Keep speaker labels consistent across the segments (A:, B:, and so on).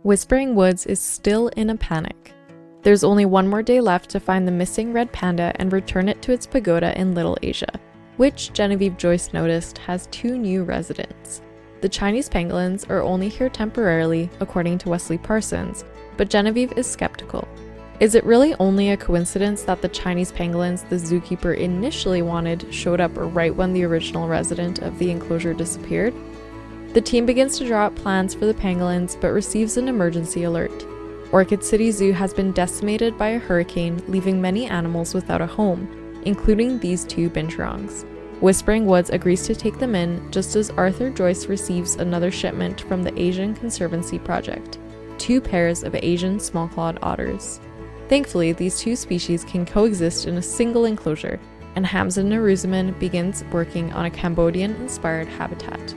A: Whispering Woods is still in a panic. There's only one more day left to find the missing red panda and return it to its pagoda in Little Asia, which Genevieve Joyce noticed has 2 new residents. The Chinese pangolins are only here temporarily, according to Wesley Parsons, but Genevieve is skeptical. Is it really only a coincidence that the Chinese pangolins the zookeeper initially wanted showed up right when the original resident of the enclosure disappeared? The team begins to draw up plans for the pangolins but receives an emergency alert. Orchid City Zoo has been decimated by a hurricane, leaving many animals without a home, including these 2 Binturongs. Whispering Woods agrees to take them in just as Joyce receives another shipment from the Asian Conservancy Project, 2 pairs of Asian small-clawed otters. Thankfully, these 2 species can coexist in a single enclosure, and Hamza Naruzaman begins working on a Cambodian-inspired habitat.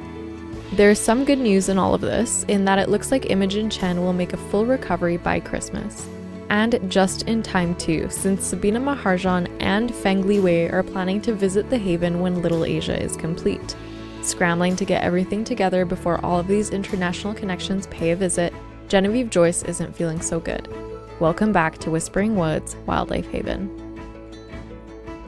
A: There's some good news in all of this, in that it looks like Imogen Chen will make a full recovery by Christmas. And just in time too, since Sabina Maharjan and Feng Li Wei are planning to visit the haven when Little Asia is complete. Scrambling to get everything together before all of these international connections pay a visit, Genevieve Joyce isn't feeling so good. Welcome back to Whispering Woods Wildlife Haven.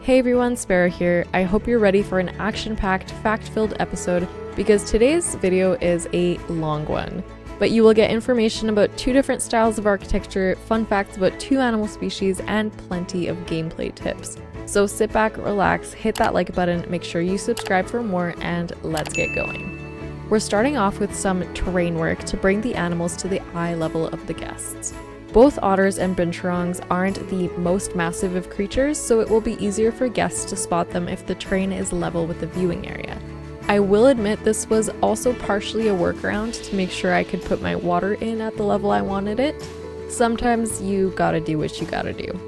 A: Hey everyone, Sparrow here. I hope you're ready for an action-packed, fact-filled episode because today's video is a long one. But you will get information about 2 different styles of architecture, fun facts about 2 animal species, and plenty of gameplay tips. So sit back, relax, hit that like button, make sure you subscribe for more, and let's get going. We're starting off with some terrain work to bring the animals to the eye level of the guests. Both otters and binturongs aren't the most massive of creatures, so it will be easier for guests to spot them if the terrain is level with the viewing area. I will admit this was also partially a workaround to make sure I could put my water in at the level I wanted it. Sometimes you gotta do what you gotta do.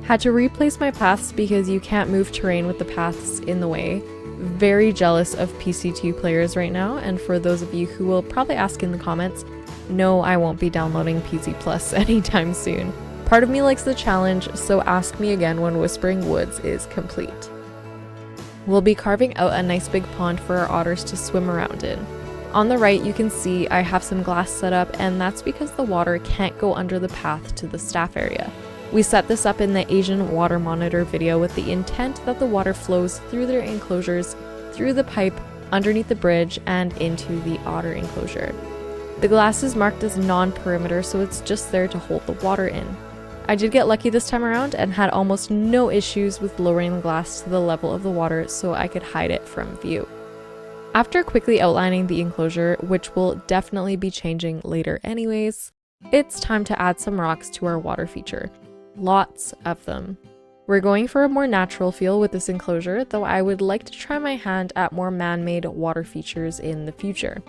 A: Had to replace my paths because you can't move terrain with the paths in the way. Very jealous of PC2 players right now, and for those of you who will probably ask in the comments, no, I won't be downloading PC Plus anytime soon. Part of me likes the challenge, so ask me again when Whispering Woods is complete. We'll be carving out a nice big pond for our otters to swim around in. On the right, you can see I have some glass set up, and that's because the water can't go under the path to the staff area. We set this up in the Asian water monitor video with the intent that the water flows through their enclosures, through the pipe, underneath the bridge, and into the otter enclosure. The glass is marked as non-perimeter, so it's just there to hold the water in. I did get lucky this time around and had almost no issues with lowering the glass to the level of the water so I could hide it from view. After quickly outlining the enclosure, which will definitely be changing later anyways, it's time to add some rocks to our water feature. Lots of them. We're going for a more natural feel with this enclosure, though I would like to try my hand at more man-made water features in the future.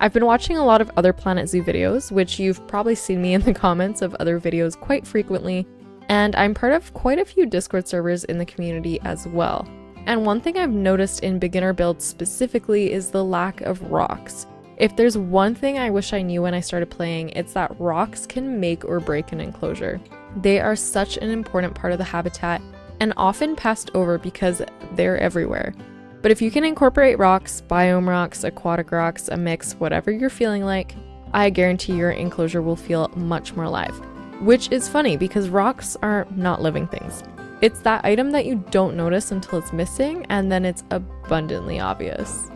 A: I've been watching a lot of other Planet Zoo videos, which you've probably seen me in the comments of other videos quite frequently, and I'm part of quite a few Discord servers in the community as well. And one thing I've noticed in beginner builds specifically is the lack of rocks. If there's one thing I wish I knew when I started playing, it's that rocks can make or break an enclosure. They are such an important part of the habitat and often passed over because they're everywhere. But if you can incorporate rocks, biome rocks, aquatic rocks, a mix, whatever you're feeling like, I guarantee your enclosure will feel much more alive. Which is funny because rocks are not living things. It's that item that you don't notice until it's missing, and then it's abundantly obvious.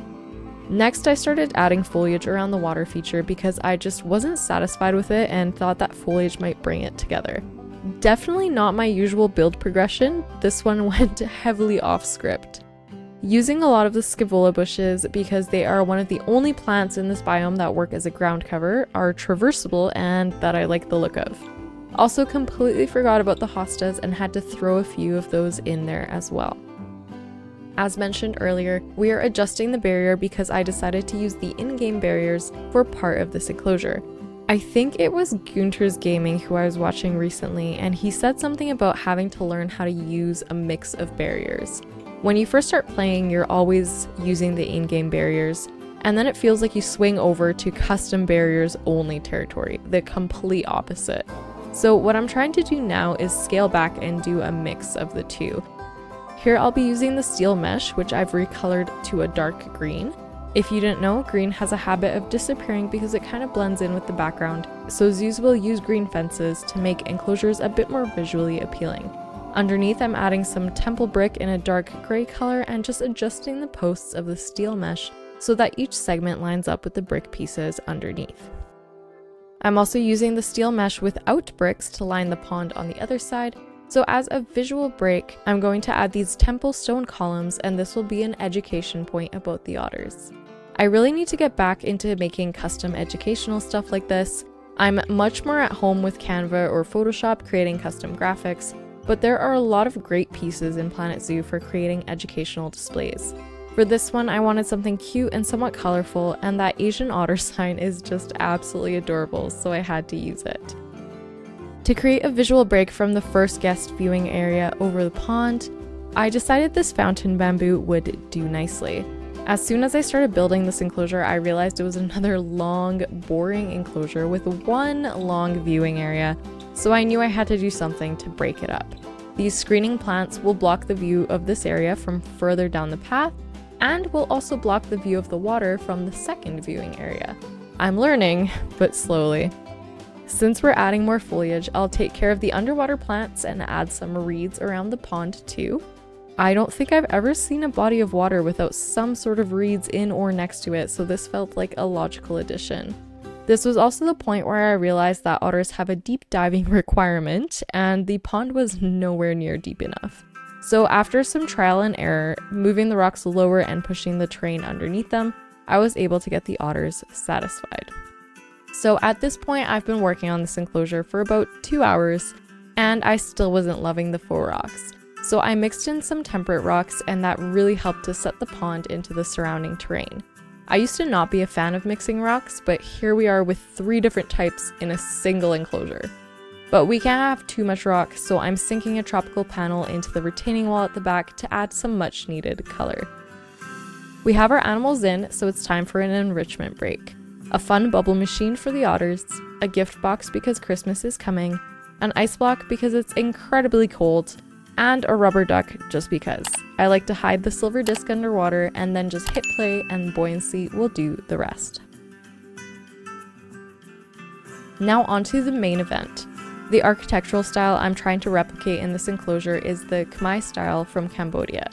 A: Next, I started adding foliage around the water feature because I just wasn't satisfied with it and thought that foliage might bring it together. Definitely not my usual build progression, this one went heavily off script. Using a lot of the scaevola bushes because they are one of the only plants in this biome that work as a ground cover, are traversable, and that I like the look of. Also completely forgot about the hostas and had to throw a few of those in there as well. As mentioned earlier, we are adjusting the barrier because I decided to use the in-game barriers for part of this enclosure. I think it was Gunter's Gaming who I was watching recently, and he said something about having to learn how to use a mix of barriers. When you first start playing, you're always using the in-game barriers, and then it feels like you swing over to custom barriers only territory, the complete opposite. So what I'm trying to do now is scale back and do a mix of the two. Here I'll be using the steel mesh, which I've recolored to a dark green. If you didn't know, green has a habit of disappearing because it kind of blends in with the background, so zoos will use green fences to make enclosures a bit more visually appealing. Underneath, I'm adding some temple brick in a dark gray color and just adjusting the posts of the steel mesh so that each segment lines up with the brick pieces underneath. I'm also using the steel mesh without bricks to line the pond on the other side, so as a visual break, I'm going to add these temple stone columns, and this will be an education point about the otters. I really need to get back into making custom educational stuff like this. I'm much more at home with Canva or Photoshop creating custom graphics, but there are a lot of great pieces in Planet Zoo for creating educational displays. For this one, I wanted something cute and somewhat colorful, and that Asian otter sign is just absolutely adorable, so I had to use it. To create a visual break from the first guest viewing area over the pond, I decided this fountain bamboo would do nicely. As soon as I started building this enclosure, I realized it was another long, boring enclosure with one long viewing area, so I knew I had to do something to break it up. These screening plants will block the view of this area from further down the path, and will also block the view of the water from the second viewing area. I'm learning, but slowly. Since we're adding more foliage, I'll take care of the underwater plants and add some reeds around the pond too. I don't think I've ever seen a body of water without some sort of reeds in or next to it, so this felt like a logical addition. This was also the point where I realized that otters have a deep diving requirement, and the pond was nowhere near deep enough. So after some trial and error, moving the rocks lower and pushing the terrain underneath them, I was able to get the otters satisfied. So at this point, I've been working on this enclosure for about 2 hours, and I still wasn't loving the faux rocks. So I mixed in some temperate rocks, and that really helped to set the pond into the surrounding terrain. I used to not be a fan of mixing rocks, but here we are with 3 different types in a single enclosure. But we can't have too much rock, so I'm sinking a tropical panel into the retaining wall at the back to add some much needed color. We have our animals in, so it's time for an enrichment break. A fun bubble machine for the otters, a gift box because Christmas is coming, an ice block because it's incredibly cold, and a rubber duck just because. I like to hide the silver disc underwater and then just hit play, and buoyancy will do the rest. Now onto the main event. The architectural style I'm trying to replicate in this enclosure is the Khmer style from Cambodia.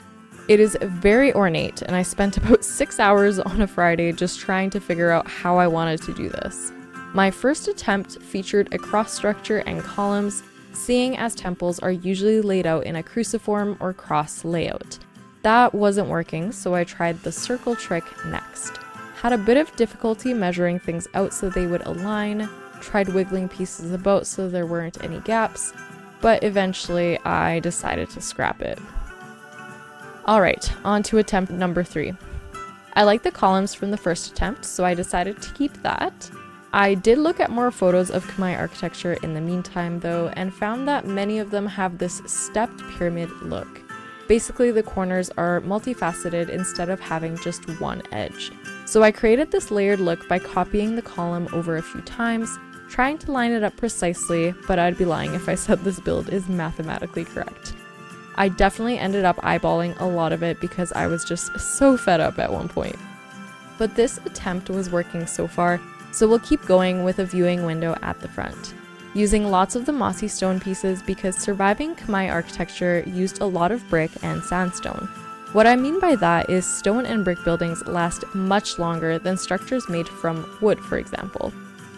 A: It is very ornate, and I spent about 6 hours on a Friday just trying to figure out how I wanted to do this. My first attempt featured a cross structure and columns, seeing as temples are usually laid out in a cruciform or cross layout. That wasn't working, so I tried the circle trick next. Had a bit of difficulty measuring things out so they would align, tried wiggling pieces about so there weren't any gaps, but eventually I decided to scrap it. Alright, on to attempt number 3. I like the columns from the first attempt, so I decided to keep that. I did look at more photos of Khmer architecture in the meantime though, and found that many of them have this stepped pyramid look. Basically, the corners are multifaceted instead of having just one edge. So I created this layered look by copying the column over a few times, trying to line it up precisely, but I'd be lying if I said this build is mathematically correct. I definitely ended up eyeballing a lot of it because I was just so fed up at one point. But this attempt was working so far, so we'll keep going with a viewing window at the front. Using lots of the mossy stone pieces because surviving Khmer architecture used a lot of brick and sandstone. What I mean by that is stone and brick buildings last much longer than structures made from wood, for example.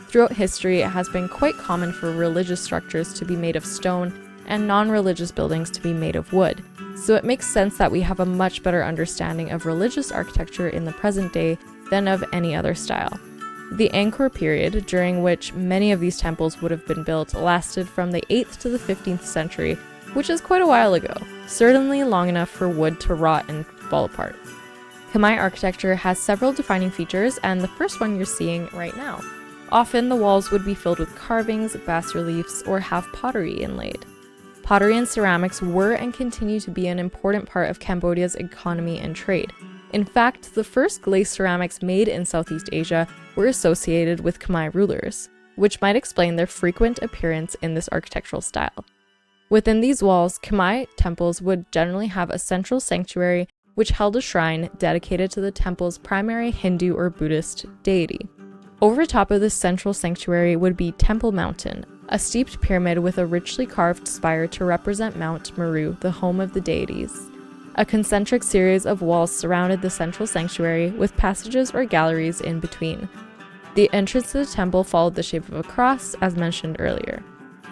A: Throughout history, it has been quite common for religious structures to be made of stone and non-religious buildings to be made of wood, so it makes sense that we have a much better understanding of religious architecture in the present day than of any other style. The Angkor period, during which many of these temples would have been built, lasted from the 8th to the 15th century, which is quite a while ago, certainly long enough for wood to rot and fall apart. Khmer architecture has several defining features, and the first one you're seeing right now. Often the walls would be filled with carvings, bas-reliefs, or have pottery inlaid. Pottery and ceramics were and continue to be an important part of Cambodia's economy and trade. In fact, the first glazed ceramics made in Southeast Asia were associated with Khmer rulers, which might explain their frequent appearance in this architectural style. Within these walls, Khmer temples would generally have a central sanctuary which held a shrine dedicated to the temple's primary Hindu or Buddhist deity. Over top of this central sanctuary would be Temple Mountain, a steeped pyramid with a richly carved spire to represent Mount Meru, the home of the deities. A concentric series of walls surrounded the central sanctuary, with passages or galleries in between. The entrance to the temple followed the shape of a cross, as mentioned earlier.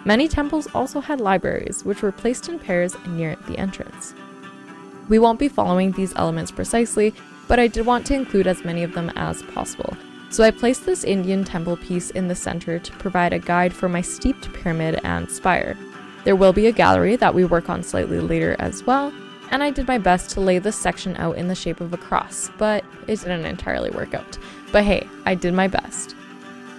A: Many temples also had libraries, which were placed in pairs near the entrance. We won't be following these elements precisely, but I did want to include as many of them as possible. So I placed this Indian temple piece in the center to provide a guide for my steeped pyramid and spire. There will be a gallery that we work on slightly later as well, and I did my best to lay this section out in the shape of a cross, but it didn't entirely work out. But hey, I did my best.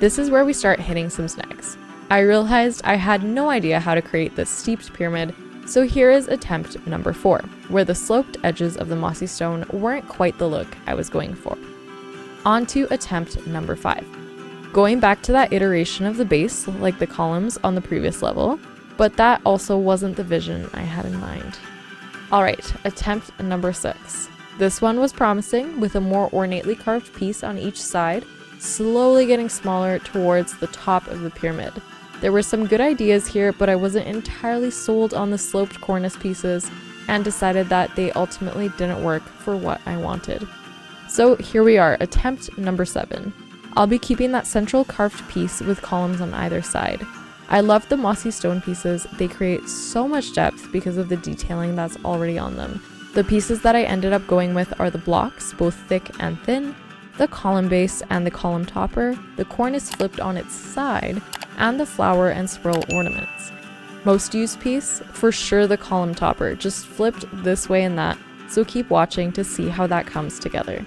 A: This is where we start hitting some snags. I realized I had no idea how to create this steeped pyramid, so here is attempt number 4, where the sloped edges of the mossy stone weren't quite the look I was going for. On to attempt number 5. Going back to that iteration of the base, like the columns on the previous level, but that also wasn't the vision I had in mind. Alright, attempt number 6. This one was promising, with a more ornately carved piece on each side, slowly getting smaller towards the top of the pyramid. There were some good ideas here, but I wasn't entirely sold on the sloped cornice pieces, and decided that they ultimately didn't work for what I wanted. So here we are, attempt number 7. I'll be keeping that central carved piece with columns on either side. I love the mossy stone pieces. They create so much depth because of the detailing that's already on them. The pieces that I ended up going with are the blocks, both thick and thin, the column base and the column topper, the cornice flipped on its side, and the flower and swirl ornaments. Most used piece, for sure the column topper, just flipped this way and that, so keep watching to see how that comes together.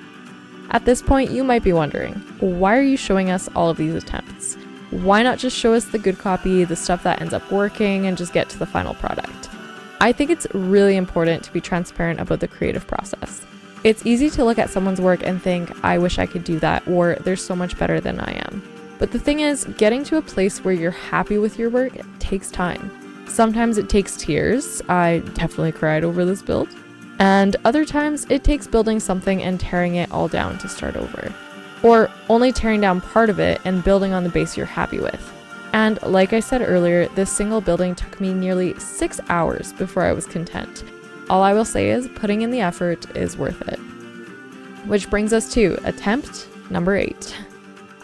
A: At this point, you might be wondering, why are you showing us all of these attempts? Why not just show us the good copy, the stuff that ends up working, and just get to the final product? I think it's really important to be transparent about the creative process. It's easy to look at someone's work and think, I wish I could do that, or they're so much better than I am. But the thing is, getting to a place where you're happy with your work takes time. Sometimes it takes tears. I definitely cried over this build. And other times it takes building something and tearing it all down to start over. Or only tearing down part of it and building on the base you're happy with. And like I said earlier, this single building took me nearly 6 hours before I was content. All I will say is putting in the effort is worth it. Which brings us to attempt number 8.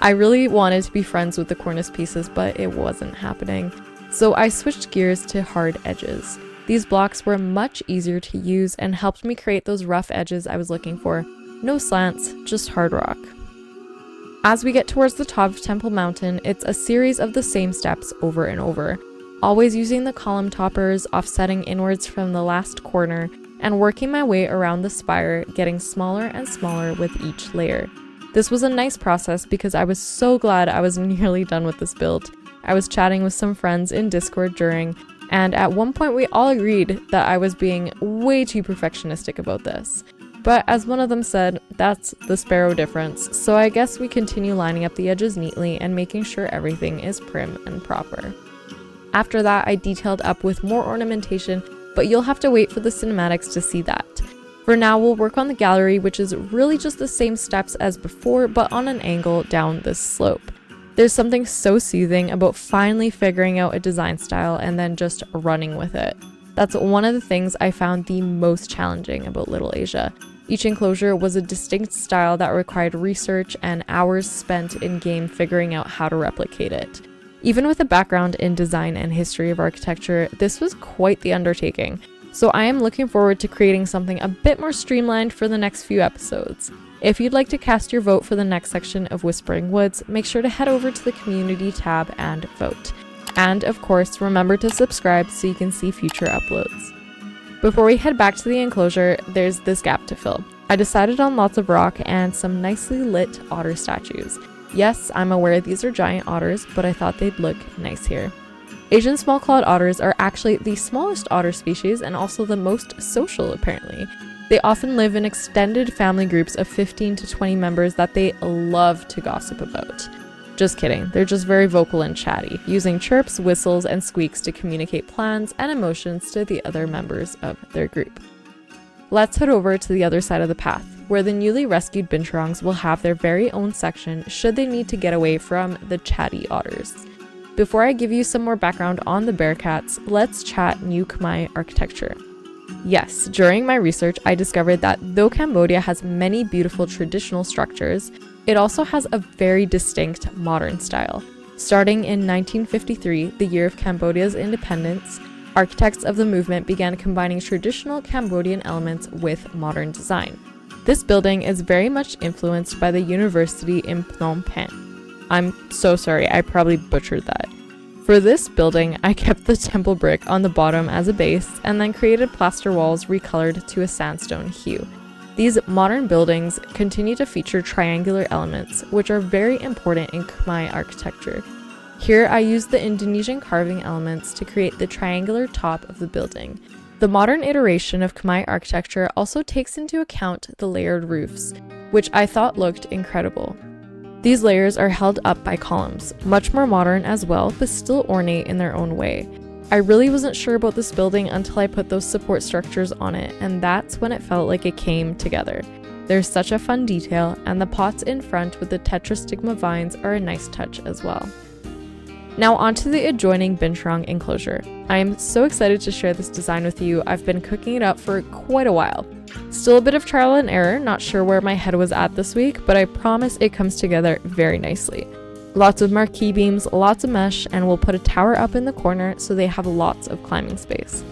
A: I really wanted to be friends with the cornice pieces, but it wasn't happening. So I switched gears to hard edges. These blocks were much easier to use and helped me create those rough edges I was looking for. No slants, just hard rock. As we get towards the top of Temple Mountain, it's a series of the same steps over and over, always using the column toppers, offsetting inwards from the last corner, and working my way around the spire, getting smaller and smaller with each layer. This was a nice process because I was so glad I was nearly done with this build. I was chatting with some friends in Discord during, and at one point we all agreed that I was being way too perfectionistic about this. But as one of them said, that's the sparrow difference, so I guess we continue lining up the edges neatly and making sure everything is prim and proper. After that, I detailed up with more ornamentation, but you'll have to wait for the cinematics to see that. For now, we'll work on the gallery, which is really just the same steps as before, but on an angle down this slope. There's something so soothing about finally figuring out a design style and then just running with it. That's one of the things I found the most challenging about Little Asia. Each enclosure was a distinct style that required research and hours spent in-game figuring out how to replicate it. Even with a background in design and history of architecture, this was quite the undertaking, so I am looking forward to creating something a bit more streamlined for the next few episodes. If you'd like to cast your vote for the next section of Whispering Woods, make sure to head over to the community tab and vote. And of course, remember to subscribe so you can see future uploads. Before we head back to the enclosure, there's this gap to fill. I decided on lots of rock and some nicely lit otter statues. Yes, I'm aware these are giant otters, but I thought they'd look nice here. Asian small-clawed otters are actually the smallest otter species and also the most social, apparently. They often live in extended family groups of 15 to 20 members that they love to gossip about. Just kidding, they're just very vocal and chatty, using chirps, whistles, and squeaks to communicate plans and emotions to the other members of their group. let's head over to the other side of the path, where the newly rescued Binturongs will have their very own section should they need to get away from the chatty otters. Before I give you some more background on the bearcats, let's chat New Khmer architecture. Yes, during my research, I discovered that though Cambodia has many beautiful traditional structures, it also has a very distinct modern style. Starting in 1953, the year of Cambodia's independence, architects of the movement began combining traditional Cambodian elements with modern design. This building is very much influenced by the university in Phnom Penh. I'm so sorry, I probably butchered that. For this building, I kept the temple brick on the bottom as a base and then created plaster walls recolored to a sandstone hue. These modern buildings continue to feature triangular elements, which are very important in Khmer architecture. Here I used the Indonesian carving elements to create the triangular top of the building. The modern iteration of Khmer architecture also takes into account the layered roofs, which I thought looked incredible. These layers are held up by columns, much more modern as well, but still ornate in their own way. I really wasn't sure about this building until I put those support structures on it, and that's when it felt like it came together. There's such a fun detail, and the pots in front with the tetrastigma vines are a nice touch as well. Now onto the adjoining Binturong enclosure. I am so excited to share this design with you. I've been cooking it up for quite a while. Still a bit of trial and error, not sure where my head was at this week, but I promise it comes together very nicely. Lots of marquee beams, lots of mesh, and we'll put a tower up in the corner so they have lots of climbing space.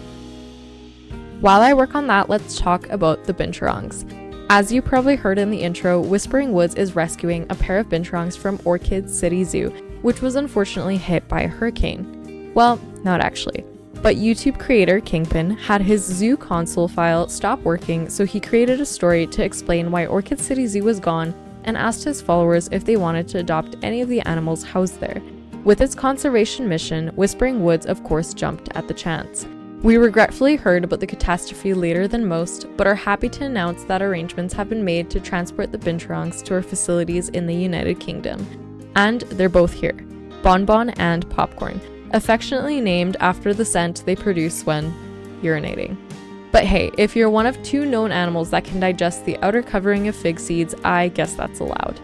A: While I work on that, let's talk about the Binturongs. As you probably heard in the intro, Whispering Woods is rescuing a pair of Binturongs from Orchid City Zoo, which was unfortunately hit by a hurricane. Well, not actually. But YouTube creator Kingpin had his zoo console file stop working, so he created a story to explain why Orchid City Zoo was gone and asked his followers if they wanted to adopt any of the animals housed there. With its conservation mission, Whispering Woods of course jumped at the chance. We regretfully heard about the catastrophe later than most, but are happy to announce that arrangements have been made to transport the Binturongs to our facilities in the United Kingdom. And they're both here, Bonbon and Popcorn, affectionately named after the scent they produce when urinating. But hey, if you're one of 2 known animals that can digest the outer covering of fig seeds, I guess that's allowed.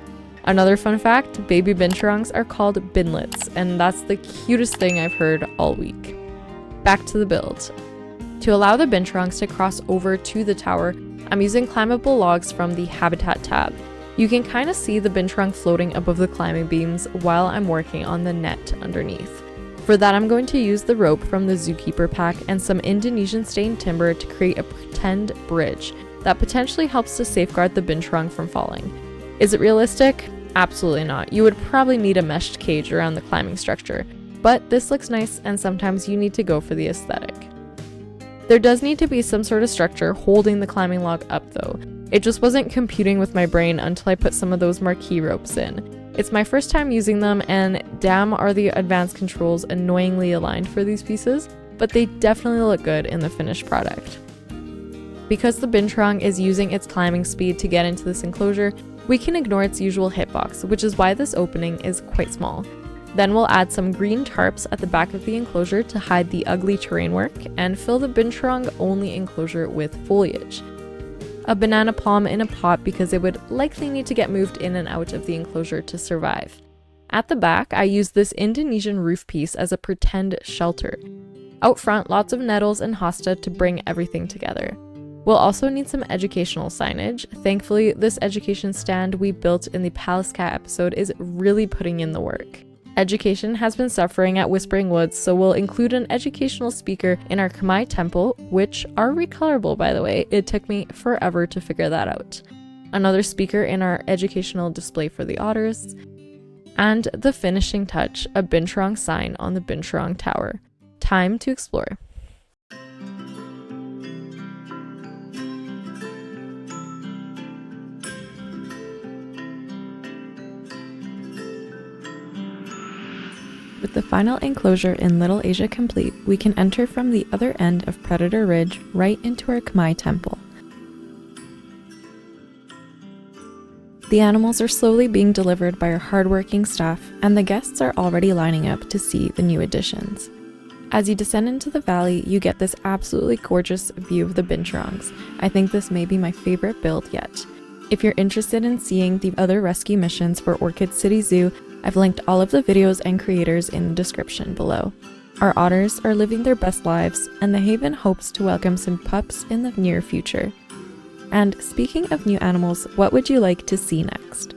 A: Another fun fact, baby Binturongs are called binlets, and that's the cutest thing I've heard all week. Back to the build. To allow the Binturongs to cross over to the tower, I'm using climbable logs from the Habitat tab. You can kind of see the Binturong floating above the climbing beams while I'm working on the net underneath. For that, I'm going to use the rope from the Zookeeper pack and some Indonesian stained timber to create a pretend bridge that potentially helps to safeguard the Binturong from falling. Is it realistic? Absolutely not. You would probably need a meshed cage around the climbing structure, but this looks nice and sometimes you need to go for the aesthetic. There does need to be some sort of structure holding the climbing log up though. It just wasn't computing with my brain until I put some of those marquee ropes in. It's my first time using them, and damn are the advanced controls annoyingly aligned for these pieces, but they definitely look good in the finished product. Because the Binturong is using its climbing speed to get into this enclosure, we can ignore its usual hitbox, which is why this opening is quite small. Then we'll add some green tarps at the back of the enclosure to hide the ugly terrain work, and fill the Binturong only enclosure with foliage. A banana palm in a pot because it would likely need to get moved in and out of the enclosure to survive. At the back, I used this Indonesian roof piece as a pretend shelter. Out front, lots of nettles and hosta to bring everything together. We'll also need some educational signage. Thankfully, this education stand we built in the Palace Cat episode is really putting in the work. Education has been suffering at Whispering Woods, so we'll include an educational speaker in our Khmer temple, which are recolorable by the way. It took me forever to figure that out. Another speaker in our educational display for the otters. And the finishing touch, a Binturong sign on the Binturong tower. Time to explore. With the final enclosure in Little Asia complete, we can enter from the other end of Predator Ridge right into our Khmer temple. The animals are slowly being delivered by our hardworking staff, and the guests are already lining up to see the new additions. As you descend into the valley, you get this absolutely gorgeous view of the Binturongs. I think this may be my favorite build yet. If you're interested in seeing the other rescue missions for Orchid City Zoo, I've linked all of the videos and creators in the description below. Our otters are living their best lives, and the Haven hopes to welcome some pups in the near future. And speaking of new animals, what would you like to see next?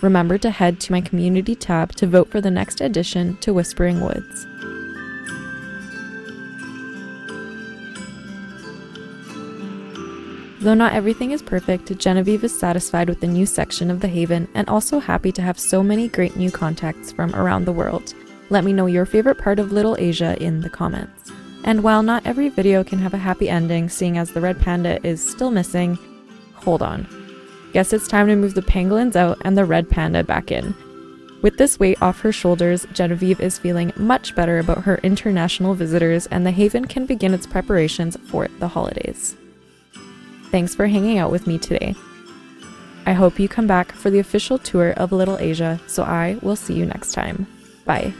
A: Remember to head to my community tab to vote for the next addition to Whispering Woods. Though not everything is perfect, Genevieve is satisfied with the new section of the Haven and also happy to have so many great new contacts from around the world. Let me know your favorite part of Little Asia in the comments. And while not every video can have a happy ending, seeing as the red panda is still missing, hold on. Guess it's time to move the pangolins out and the red panda back in. With this weight off her shoulders, Genevieve is feeling much better about her international visitors, and the Haven can begin its preparations for the holidays. Thanks for hanging out with me today. I hope you come back for the official tour of Little Asia, so I will see you next time. Bye.